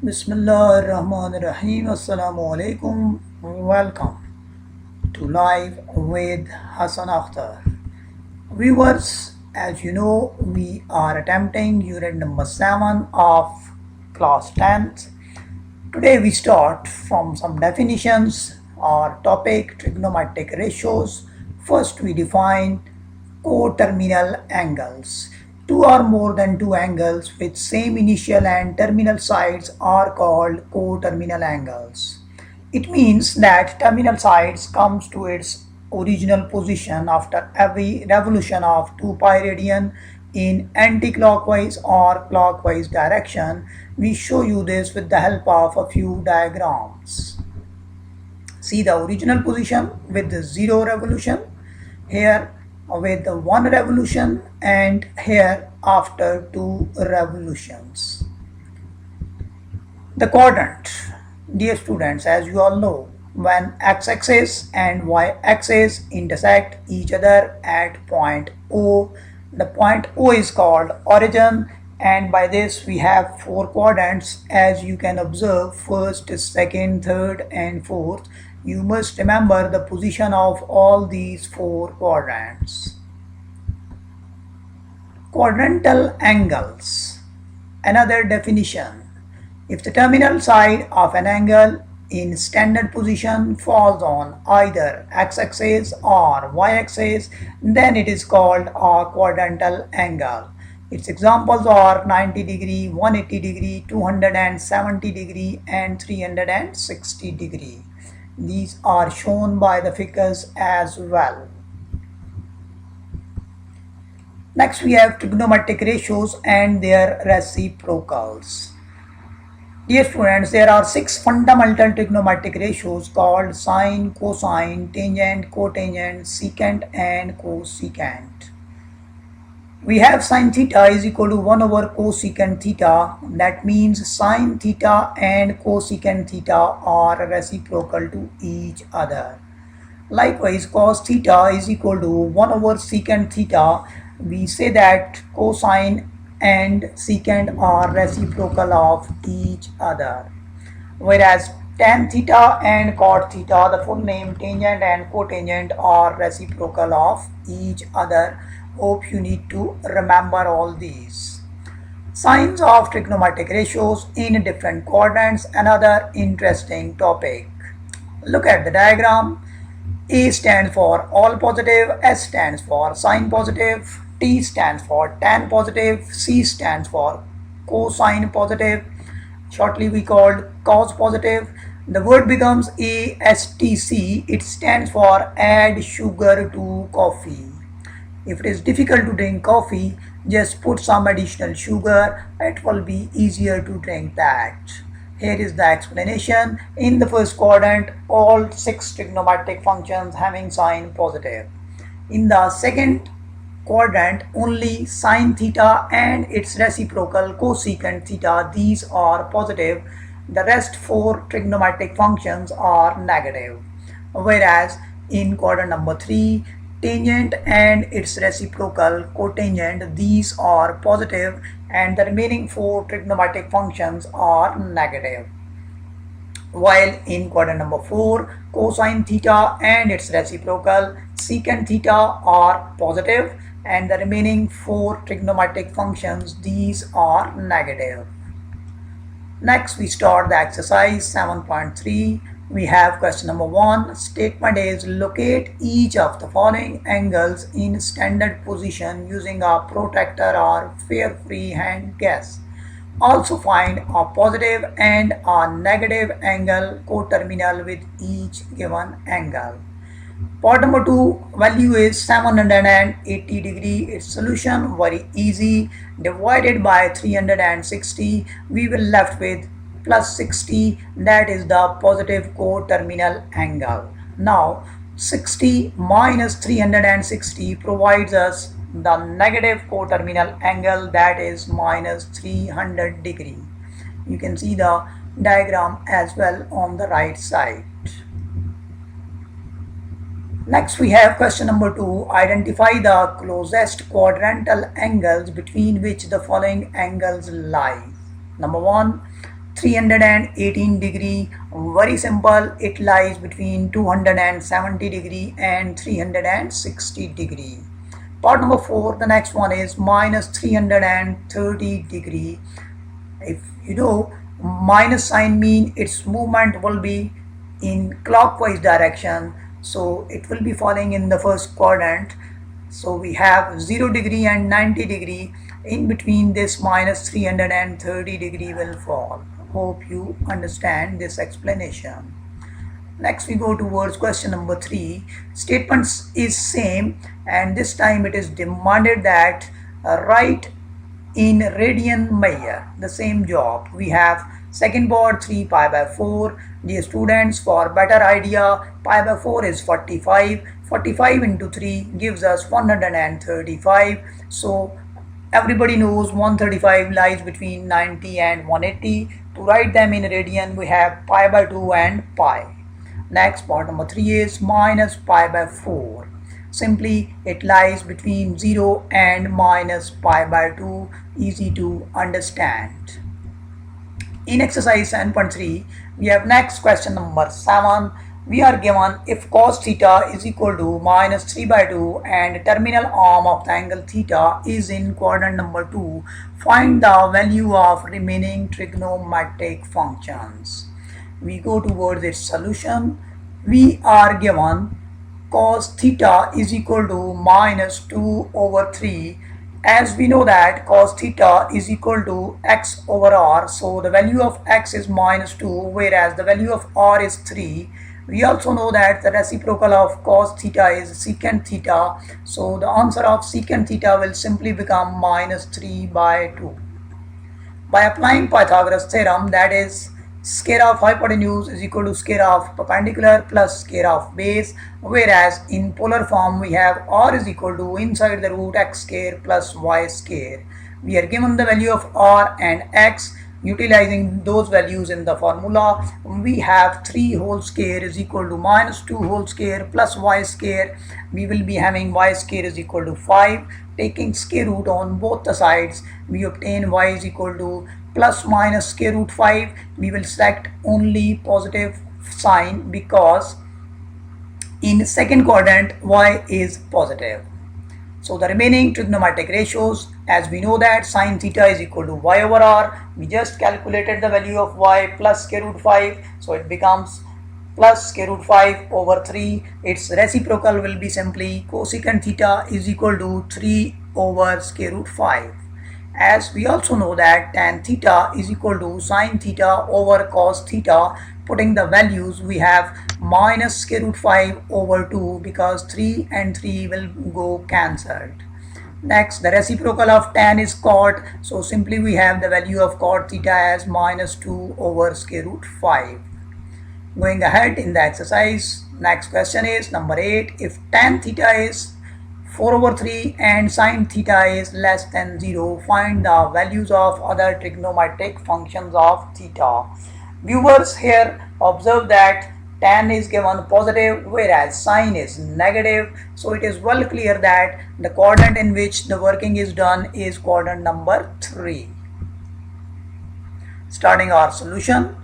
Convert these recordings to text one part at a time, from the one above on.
Bismillah ar-Rahman ar-Rahim. Assalamu alaikum. Welcome to Live with Hassan Akhtar. Viewers, as you know, we are attempting unit number 7 of class 10th. Today we start from some definitions or topic trigonometric ratios. First we define coterminal angles. Two or more than two angles with same initial and terminal sides are called coterminal angles. It means that terminal sides comes to its original position after every revolution of 2 pi radian in anti-clockwise or clockwise direction. We show you this with the help of a few diagrams. See the original position with the 0 revolution, here with the 1 revolution, and here after 2 revolutions. The quadrant, dear students, as you all know, when x-axis and y-axis intersect each other at point O, the point O is called origin, and by this we have 4 quadrants. As you can observe, first, second, third and fourth. You must remember the position of all these 4 quadrants. Quadrantal angles. Another definition: if the terminal side of an angle in standard position falls on either x-axis or y-axis, then it is called a quadrantal angle. Its examples are 90 degree, 180 degree, 270 degree and 360 degree. These are shown by the figures as well. Next we have trigonometric ratios and their reciprocals. Dear students, there are 6 fundamental trigonometric ratios called sine, cosine, tangent, cotangent, secant and cosecant. We have sine theta is equal to 1 over cosecant theta. That means sine theta and cosecant theta are reciprocal to each other. Likewise, cos theta is equal to 1 over secant theta. We say that cosine and secant are reciprocal of each other. Whereas tan theta and cot theta, the full name tangent and cotangent, are reciprocal of each other. Hope you need to remember all these. Signs of trigonometric ratios in different quadrants, another interesting topic. Look at the diagram. A stands for all positive, S stands for sine positive, T stands for tan positive, C stands for cosine positive, shortly we called cos positive. The word becomes ASTC, it stands for add sugar to coffee. If it is difficult to drink coffee, just put some additional sugar, it will be easier to drink that. Here is the explanation. In the first quadrant, all 6 trigonometric functions having sign positive. In the second quadrant, only sine theta and its reciprocal cosecant theta, these are positive. The rest 4 trigonometric functions are negative. Whereas in quadrant number 3, tangent and its reciprocal cotangent, these are positive, and the remaining 4 trigonometric functions are negative. While in quadrant number 4, cosine theta and its reciprocal secant theta are positive, and the remaining 4 trigonometric functions, these are negative. Next we start the exercise 7.3. We have question number 1. Statement is locate each of the following angles in standard position using a protractor or fair freehand guess. Also find a positive and a negative angle coterminal with each given angle. Part number 2, value is 780 degree. Its solution very easy. Divided by 360, we will left with plus 60, that is the positive coterminal angle. Now 60 minus 360 provides us the negative coterminal angle, that is minus 300 degree. You can see the diagram as well on the right side. Next we have question number 2. Identify the closest quadrantal angles between which the following angles lie. Number 1, 318 degree. Very simple, it lies between 270 degree and 360 degree. Part number 4, the next one is minus 330 degree. If you know, minus sign mean its movement will be in clockwise direction, so it will be falling in the first quadrant. So we have 0 degree and 90 degree. In between this minus 330 degree will fall. Hope you understand this explanation. Next we go towards question number 3. Statements is same, and this time it is demanded that write in radian measure the same job. We have second board 3 pi by 4. Dear students, for better idea, pi by 4 is 45. 45 into 3 gives us 135. So everybody knows 135 lies between 90 and 180. To write them in radian, we have pi by 2 and pi. Next, part number 3 is minus pi by 4. Simply, it lies between 0 and minus pi by 2. Easy to understand. In exercise 7.3, we have next question number 7. We are given if cos theta is equal to minus 3 by 2 and terminal arm of the angle theta is in quadrant number 2, find the value of remaining trigonometric functions. We go towards its solution. We are given cos theta is equal to minus 2 over 3. As we know that cos theta is equal to x over r, so the value of x is minus 2, whereas the value of r is 3. We also know that the reciprocal of cos theta is secant theta, so the answer of secant theta will simply become minus 3 by 2. By applying Pythagoras theorem, that is square of hypotenuse is equal to square of perpendicular plus square of base, whereas in polar form we have r is equal to inside the root x square plus y square. We are given the value of r and x. Utilizing those values in the formula, we have 3 whole square is equal to minus 2 whole square plus y square. We will be having y square is equal to 5. Taking square root on both the sides, we obtain y is equal to plus minus square root 5. We will select only positive sign because in second quadrant y is positive. So the remaining trigonometric ratios, as we know that sine theta is equal to y over r, we just calculated the value of y plus square root 5, so it becomes plus square root 5 over 3. Its reciprocal will be simply cosecant theta is equal to 3 over square root 5. As we also know that tan theta is equal to sine theta over cos theta. Putting the values, we have minus square root 5 over 2 because 3 and 3 will go cancelled. Next, the reciprocal of tan is cot, so simply we have the value of cot theta as minus 2 over square root 5. Going ahead in the exercise, next question is number 8. If tan theta is 4 over 3 and sine theta is less than 0, find the values of other trigonometric functions of theta. Viewers, here observe that tan is given positive whereas sine is negative, so it is well clear that the quadrant in which the working is done is quadrant number 3. Starting our solution,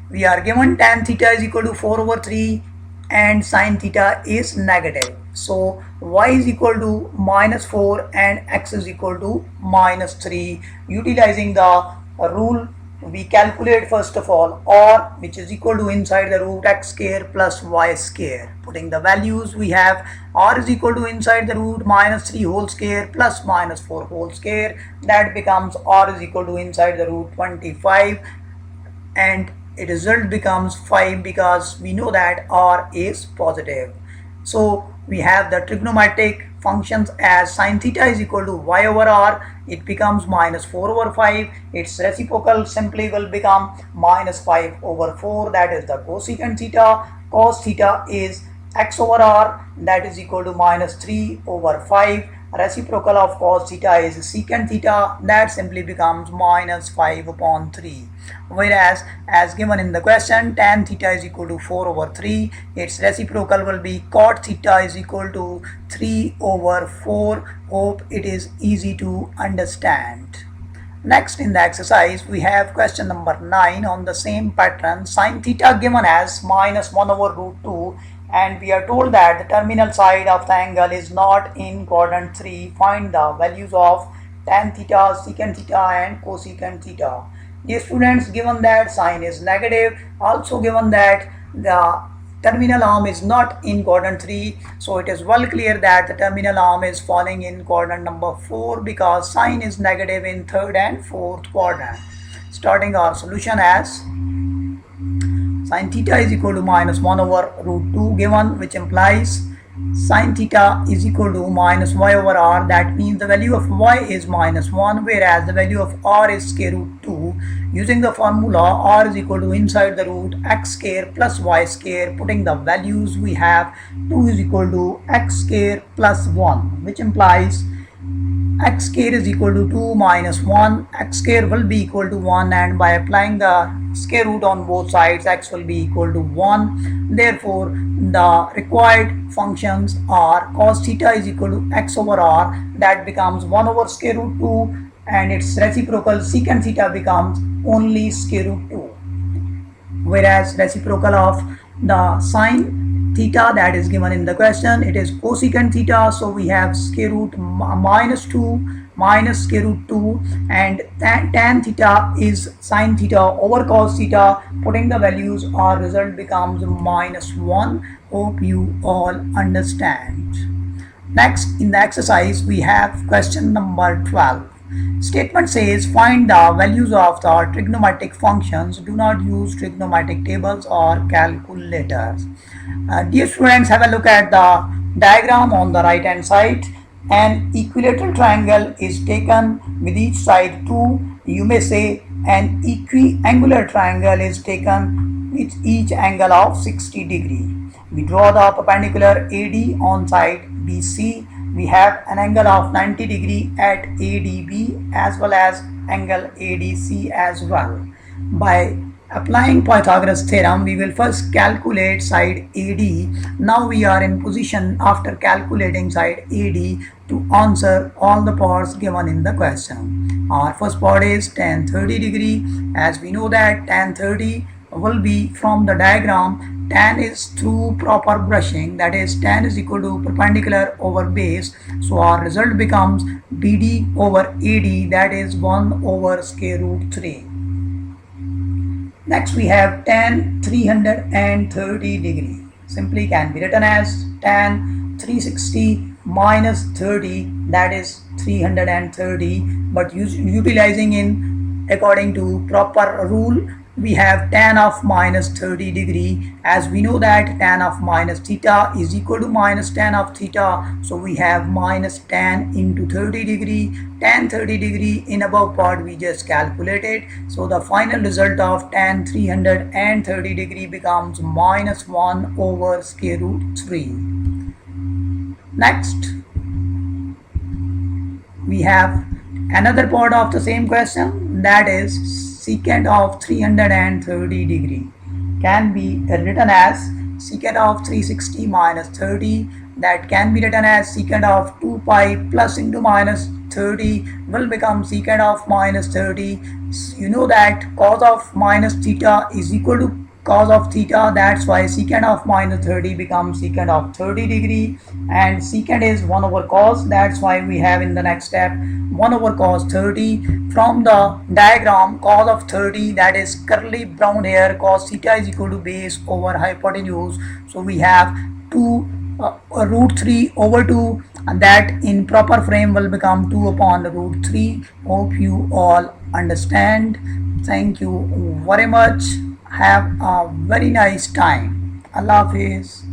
we are given tan theta is equal to 4 over 3 and sine theta is negative. So y is equal to minus 4 and x is equal to minus 3. Utilizing the rule, we calculate first of all r, which is equal to inside the root x square plus y square. Putting the values, we have r is equal to inside the root minus 3 whole square plus minus 4 whole square. That becomes r is equal to inside the root 25, and the result becomes 5 because we know that r is positive. So we have the trigonometric functions as sine theta is equal to y over r. It becomes minus 4 over 5. Its reciprocal simply will become minus 5 over 4. That is the cosecant theta. Cos theta is x over r. That is equal to minus 3 over 5. Reciprocal of cos theta is secant theta. That simply becomes minus 5 upon 3. Whereas as given in the question, tan theta is equal to 4 over 3. Its reciprocal will be cot theta is equal to 3 over 4. Hope it is easy to understand. Next in the exercise, we have question number 9 on the same pattern. Sin theta given as minus 1 over root 2, and we are told that the terminal side of the angle is not in quadrant 3. Find the values of tan theta, secant theta and cosecant theta. Dear students, given that sine is negative, also given that the terminal arm is not in quadrant 3, so it is well clear that the terminal arm is falling in quadrant number 4 because sine is negative in third and fourth quadrant. Starting our solution as sin theta is equal to minus 1 over root 2 given, which implies sin theta is equal to minus y over r. That means the value of y is minus 1, whereas the value of r is square root 2. Using the formula, r is equal to inside the root x square plus y square. Putting the values, we have 2 is equal to x square plus 1, which implies x square is equal to 2 minus 1. X square will be equal to 1, and by applying the square root on both sides, x will be equal to 1. Therefore, the required functions are cos theta is equal to x over r, that becomes 1 over square root 2, and its reciprocal secant theta becomes only square root 2. Whereas reciprocal of the sine theta that is given in the question, it is cosecant theta, so we have square root minus 2 minus square root 2, and tan theta is sine theta over cos theta. Putting the values, our result becomes minus 1. Hope you all understand. Next in the exercise, we have question number 12. Statement says find the values of the trigonometric functions. Do not use trigonometric tables or calculators. Dear students, have a look at the diagram on the right hand side. An equilateral triangle is taken with each side 2. You may say an equiangular triangle is taken with each angle of 60 degree. We draw the perpendicular AD on side BC. We have an angle of 90 degree at ADB as well as angle ADC as well. By applying Pythagoras theorem, we will first calculate side AD. Now we are in position after calculating side AD to answer all the parts given in the question. Our first part is tan 30 degree. As we know that tan 30 will be from the diagram, tan is through proper brushing, that is tan is equal to perpendicular over base, so our result becomes BD over AD, that is 1 over square root 3. Next we have tan 330 degree, simply can be written as tan 360 minus 30, that is 330, but utilizing in according to proper rule, we have tan of minus 30 degree. As we know that tan of minus theta is equal to minus tan of theta, so we have minus tan into 30 degree. Tan 30 degree in above part we just calculated, so the final result of tan 330 degree becomes minus 1 over square root 3. Next we have another part of the same question, that is secant of 330 degree can be written as secant of 360 minus 30, that can be written as secant of 2 pi plus into minus 30 will become secant of minus 30. You know that cos of minus theta is equal to cos of theta, that's why secant of minus 30 becomes secant of 30 degree, and secant is 1 over cos, that's why we have in the next step 1 over cos 30. From the diagram, cos of 30, that is curly brown hair, cos theta is equal to base over hypotenuse, so we have 2 root 3 over 2, and that in proper frame will become 2 upon root 3. Hope you all understand. Thank you very much. Have a very nice time. Allah Hafiz.